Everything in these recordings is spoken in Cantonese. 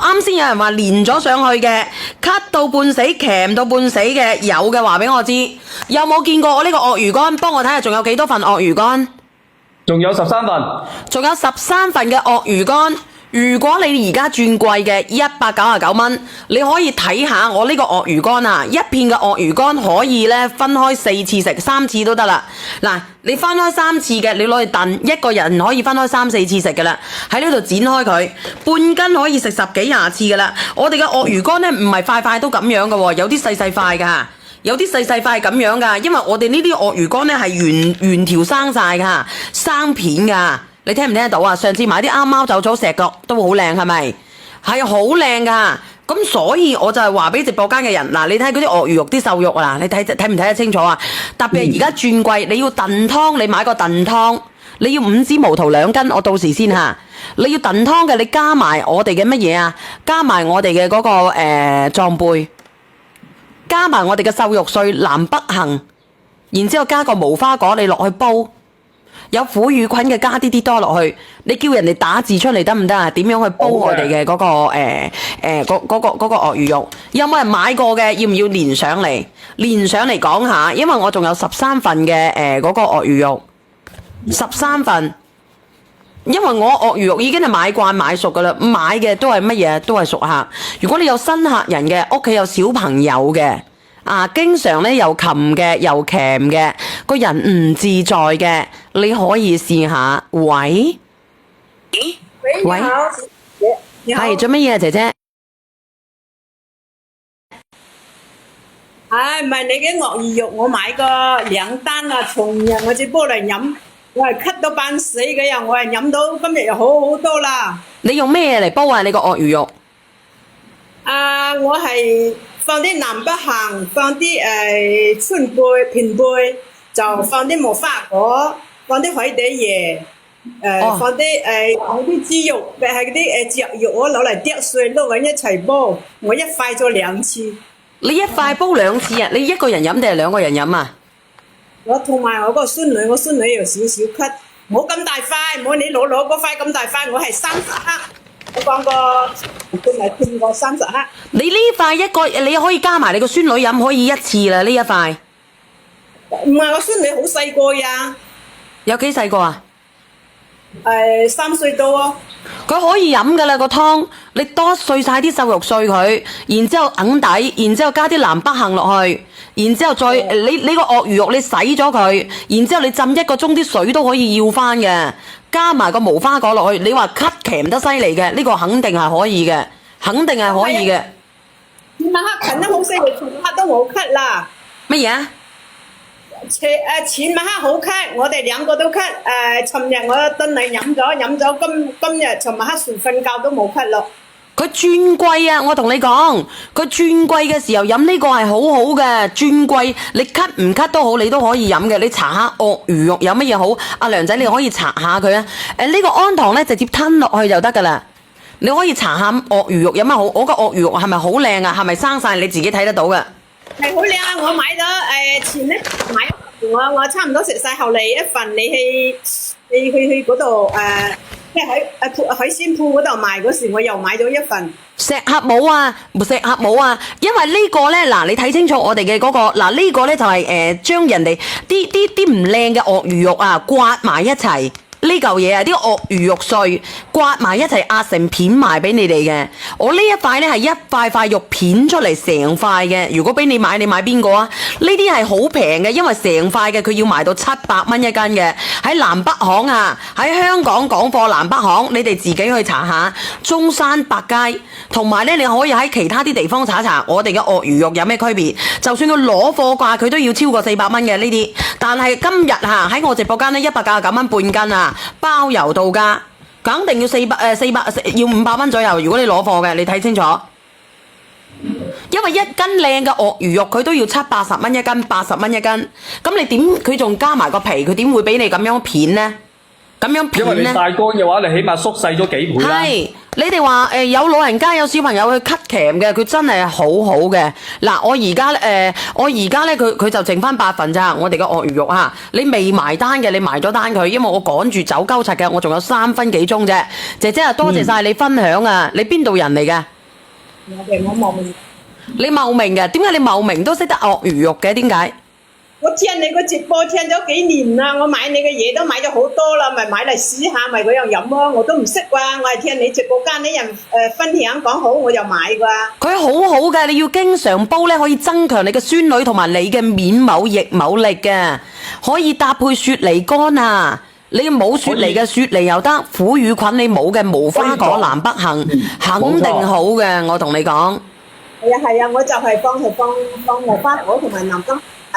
啱先有人話連咗上去嘅，咳到半死，鉗到半死嘅，有嘅話俾我知。有冇見過我呢個鱷魚乾？幫我睇下仲有幾多份鱷魚乾？仲有13份，仲有13份嘅鱷魚乾。如果你而家轉貴嘅199蚊，你可以睇下我呢個鱷魚乾啊！一片嘅鱷魚乾可以咧分開4次食，3次都得啦。嗱，你分開3次嘅，你攞去燉，一個人可以分開3、4次食噶啦。喺呢度剪開佢，半斤可以食10幾20次噶啦。我哋嘅鱷魚乾咧唔係塊塊都咁樣嘅喎，有啲細細塊噶。有啲細細塊係咁樣噶，因為我哋呢啲鱷魚乾咧係原條生晒噶，生片噶。你聽唔聽得到啊？上次買啲啱貓走草石角都好靚，係咪？係好靚噶。咁所以我就係話俾直播間嘅人，嗱，你睇嗰啲鱷魚肉、啲瘦肉啊，你睇唔睇得清楚啊？特別係而家轉貴，你要燉湯，你買個燉湯，你要5支毛桃2斤，我到時先嚇。你要燉湯嘅，你加埋我哋嘅乜嘢啊？加埋我哋嘅嗰個壯貝，加埋我哋嘅瘦肉碎、南北杏，然之後加個無花果，你落去煲。有苦乳菌嘅加啲多落去，你叫人哋打字出嚟得唔得啊？點樣去煲我哋嘅嗰個嗰個鱷魚肉？有冇人買過嘅？要唔要連上嚟？連上嚟講下，因為我仲有13份嘅嗰個鱷魚肉，13份。因為我鱷魚肉已經係買慣買熟噶啦，買嘅都係乜嘢？都係熟客。如果你有新客人嘅，屋企有小朋友嘅。啊，經常咧又擒嘅又鉗嘅，個人唔自在嘅，你可以試下。喂，喂，你好，你好，係做乜嘢啊，姐姐？唔係你嘅鱷魚肉，我買過2單啦，從日我只煲嚟飲，我係咳到半死嘅人，我係飲到今日又好好多啦。你用咩嚟煲啊？你個鱷魚肉？我係放啲南北杏，放啲春貝、片貝，就放啲無花果，放啲海底椰，放啲豬肉，係嗰啲豬肉，我攞嚟剁碎撈緊一齊煲，我一塊做2次。你一塊煲2次啊？你一個人飲定係2個人飲啊？我同埋我個孫女，我孫女有少少咳，冇咁大塊，冇你攞嗰塊咁大塊，我係30克。我講過，佢咪騙過30克。你呢塊一個，你可以加埋你個孫女飲，可以1次啦。呢一塊唔係，我孫女好細個呀。有幾細個啊？3歲到啊。佢可以飲噶啦個湯，你多碎晒啲瘦肉碎佢，然之後硬底，然之後加啲南北杏落去，然之後再你個鱷魚肉你洗咗佢，然之後你浸1個鐘啲水都可以要翻嘅，加埋個無花果落去，你話咳鉗得犀利嘅，呢個肯定係可以嘅，肯定係可以嘅。前晚黑咳得好犀利，前晚黑都冇咳啦。乜嘢啊？前晚黑好咳，我哋2個都咳。尋日我燉嚟飲咗，今日尋晚黑睡瞓覺都冇咳咯。佢轉貴啊！我同你講，佢轉貴嘅時候飲呢個係好好嘅。轉貴你咳唔咳都好，你都可以飲嘅。你查下鱷魚肉有乜嘢好？阿梁仔你可以查下佢啊。呢個安糖咧直接吞落去就得噶啦。你可以查下鱷魚肉有乜好？我個鱷魚肉係咪好靚啊？係咪生晒？你自己睇得到嘅？係好靚啊！我買咗前咧買我差唔多食晒，後嚟一份你去嗰度即係喺海鮮鋪嗰度賣嗰時，我又買咗1份。石盒冇啊，石盒冇啊，因為呢個咧嗱，你睇清楚我哋嘅嗰個嗱，呢個咧就係將人哋啲唔靚嘅鱷魚肉啊刮埋一齊。呢嚿嘢啊，啲鱷魚肉碎刮埋一齊壓成片賣俾你哋嘅。我呢一塊咧係一塊塊肉片出嚟成塊嘅。如果俾你買，你買邊個啊？呢啲係好平嘅，因為成塊嘅佢要賣到700蚊一斤嘅。喺南北行啊，喺香港港貨南北行，你哋自己去查下中山百佳，同埋咧你可以喺其他啲地方查查我哋嘅鱷魚肉有咩區別。就算佢攞貨價，佢都要超過400蚊嘅呢啲。但係今日嚇喺我直播間咧199蚊半斤啊！包郵到家，肯定要400要500蚊左右。如果你攞貨嘅，你睇清楚，因為1斤靚嘅鱷魚肉佢都要70-80蚊一斤，80蚊一斤。咁你點佢仲加埋個皮，佢點會俾你咁樣片呢？咁樣片呢？因為你曬乾嘅話，你起碼縮細咗幾倍啦。係你哋話有老人家有小朋友去 cut 鉗嘅，佢真係好好嘅。嗱，我而家咧佢就剩翻8份咋，我哋嘅鱷魚肉嚇，你未埋單嘅，你埋咗單佢，因為我趕住走鳩柒嘅，我仲有3分幾鐘啫。姐姐啊，多謝晒你分享啊！你邊度人嚟嘅？我茂名。你茂名嘅，點解你茂名都識得鱷魚肉嘅？點解？我聽你個直播聽咗幾年啦，我買你嘅嘢都買咗好多啦，咪買嚟試下咪嗰樣飲咯，我都唔識啩，我係聽你直播間啲人分享講好，我就買啩。佢好好嘅，你要經常煲咧，可以增強你嘅孫女同埋你嘅面膜液膜力嘅，可以搭配雪梨乾啊！你冇雪梨嘅雪梨又得，虎乳菌你冇嘅無花果南北杏肯定好嘅，我同你講。係啊，我就係放無花果同埋南北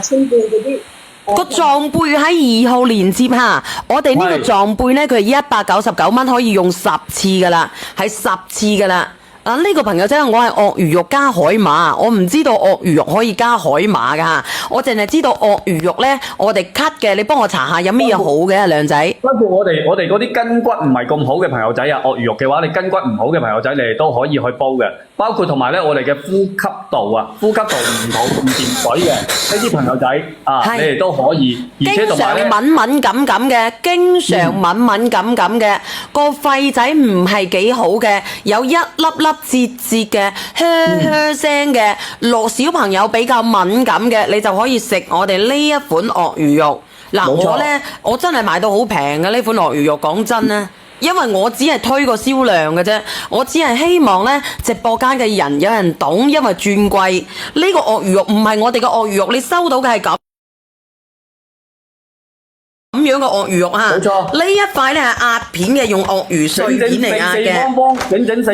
春貝嗰啲。個撞貝喺2號連接嚇，我哋呢個撞貝咧，佢係199蚊，可以用10次噶啦，係10次噶啦。啊！呢個朋友仔，我係鱷魚肉加海馬，我唔知道鱷魚肉可以加海馬噶，我淨係知道鱷魚肉咧，我哋 cut 嘅，你幫我查下有咩嘢好嘅，亮仔。包括我哋嗰啲筋骨唔係咁好嘅朋友仔啊，鱷魚肉嘅話，你筋骨唔好嘅朋友仔，你哋都可以去煲嘅。包括同埋咧，我哋嘅呼吸道啊，呼吸道唔好唔掂水嘅呢啲朋友仔啊，你哋都可以。而且同埋咧，經常敏感嘅，經常敏感嘅，個肺仔唔係幾好嘅，有一粒粒節節嘅噓聲嘅，落小朋友比較敏感嘅，你就可以食我哋呢一款鱷魚肉。嗱，我真係買到好平嘅呢款鱷魚肉，講真咧。因為我只係推個銷量嘅啫，我只係希望咧直播間嘅人有人懂，因為轉貴呢個鱷魚肉唔係我哋嘅鱷魚肉，你收到嘅係咁樣嘅鱷魚肉啊！冇錯，呢一塊咧係壓片嘅，用鱷魚碎片嚟壓嘅。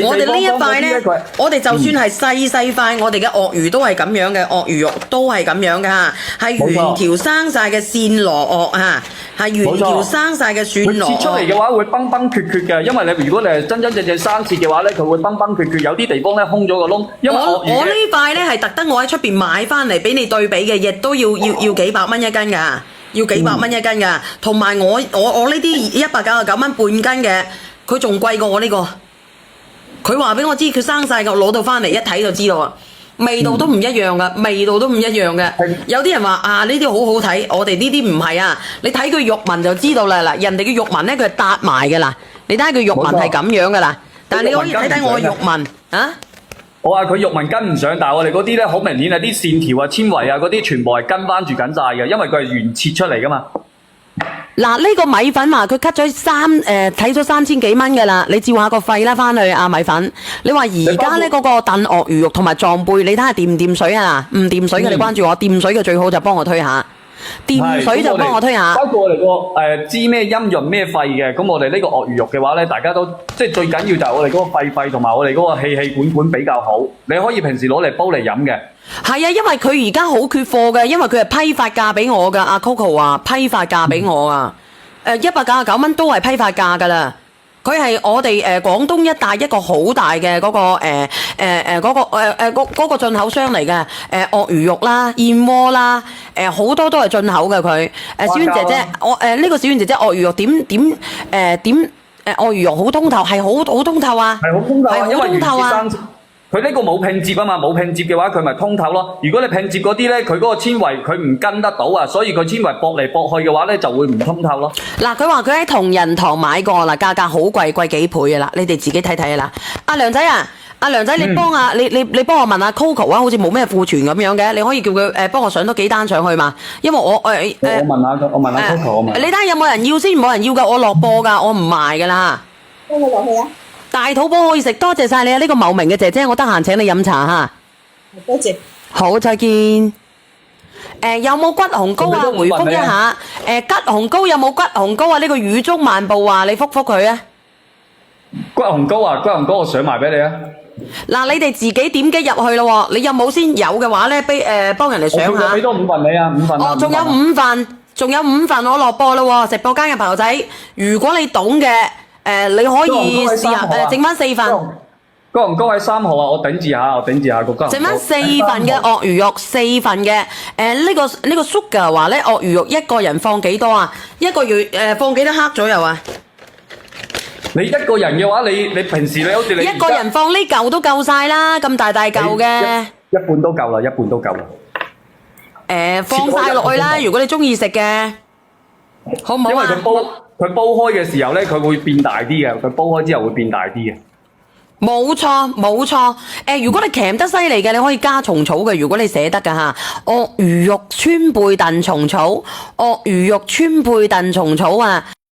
我哋呢一塊咧，我哋就算係細塊，我哋嘅鱷魚都係咁樣嘅，鱷魚肉都係咁樣嘅嚇，係原條生晒嘅暹羅鱷嚇，係原條生晒嘅暹羅。佢切出嚟嘅話會崩崩缺缺嘅，因為你如果你係真正生切嘅話咧，佢會崩崩缺缺，有啲地方咧空咗個窿。因為我呢塊咧係特登我喺出邊買翻嚟俾你對比嘅，亦都要幾百蚊一斤㗎。要幾百蚊一斤㗎，同埋我呢啲199蚊半斤嘅，佢仲貴過我呢個。佢話俾我知佢生晒嘅，我攞到翻嚟一睇就知道啊，味道都唔一樣㗎，味道都唔一樣嘅。有啲人話啊呢啲好好睇，我哋呢啲唔係啊，你睇佢肉紋就知道啦。嗱，人哋嘅肉紋咧佢係搭埋嘅啦，你睇下佢肉紋係咁樣嘅啦，但係你可以睇睇我嘅肉紋啊。我話佢肉紋跟唔上，但係我哋嗰啲咧好明顯係啲線條啊、纖維啊嗰啲全部係跟翻住緊晒嘅，因為佢係原切出嚟噶嘛。嗱，呢個米粉話佢 cut 咗睇咗3000幾蚊嘅啦，你照下個肺啦翻去啊米粉。你話而家咧嗰個燉鱷魚肉同埋撞貝，你睇下掂唔掂水啊？唔掂水嘅你關注我，掂水嘅最好就幫我推下。掂水就幫我推下。包括我哋個知咩陰潤咩肺嘅，咁我哋呢個鱷魚肉嘅話咧，大家都即係最緊要就係我哋嗰個肺同埋我哋嗰個氣管比較好。你可以平時攞嚟煲嚟飲嘅。係啊，因為佢而家好缺貨嘅，因為佢係批發價俾我㗎。阿 Coco 話批發價俾我啊，199蚊都係批發價㗎啦。佢係我哋廣東一帶一個好大嘅嗰個進口商嚟嘅，鱷魚肉啦、燕窩啦，好多都係進口嘅佢。小婉姐姐，呢個小婉姐姐鱷魚肉點鱷魚肉好通透，係好通透啊！係好通透，係好通透啊！佢呢個冇拼接啊嘛，冇拼接嘅話佢咪通透咯。如果你拼接嗰啲咧，佢嗰個纖維佢唔跟得到啊，所以佢纖維駁嚟駁去嘅話咧就會唔通透咯。嗱，佢話佢喺同仁堂買過啦，價格好貴，貴幾倍嘅啦，你哋自己睇睇啦。阿梁仔啊，阿梁仔你幫下你幫我問下 Coco 啊，好似冇咩庫存咁樣嘅，你可以叫佢幫我上多幾單上去嘛，因為我問下 Coco 啊嘛。你睇下有冇人要先，冇人要㗎，我落播㗎，我唔賣㗎啦。幫我落去啊！大肚婆可以食，多謝晒你啊！呢個茂名嘅姐姐，我得閒請你飲茶嚇。多謝。好，再見。有冇骨紅膏啊？回覆一下。吉紅膏有冇骨紅膏啊？呢個雨中漫步啊，你覆佢啊。骨紅膏啊，骨紅膏我上埋俾你啊。嗱，你哋自己點擊入去咯喎，你有冇先？有嘅話咧，幫人哋上下。我俾多5份你啊，5份。哦，仲有5份，仲有5份，我落播啦喎！直播間嘅朋友仔，如果你懂嘅。你可以試下剩翻4份。高唔高喺3號啊？我頂住下個高。剩翻4份嘅鱷魚肉，4份嘅。呢個 Sugar 話咧，鱷魚肉一個人放幾多啊？一個月放幾多克左右啊？你一個人嘅話，你平時你好似你一個人放呢嚿都夠晒啦，咁大嚿嘅。一半都夠啦，一半都夠啦。放晒落去啦，如果你中意食嘅，好唔好啊？因為佢煲開嘅時候咧，佢會變大啲嘅，佢煲開之後會變大啲嘅。冇錯冇錯，如果你鉗得犀利嘅，你可以加蟲草嘅。如果你捨得㗎嚇，鱷魚肉川貝燉蟲草，鱷魚肉川貝燉蟲草啊！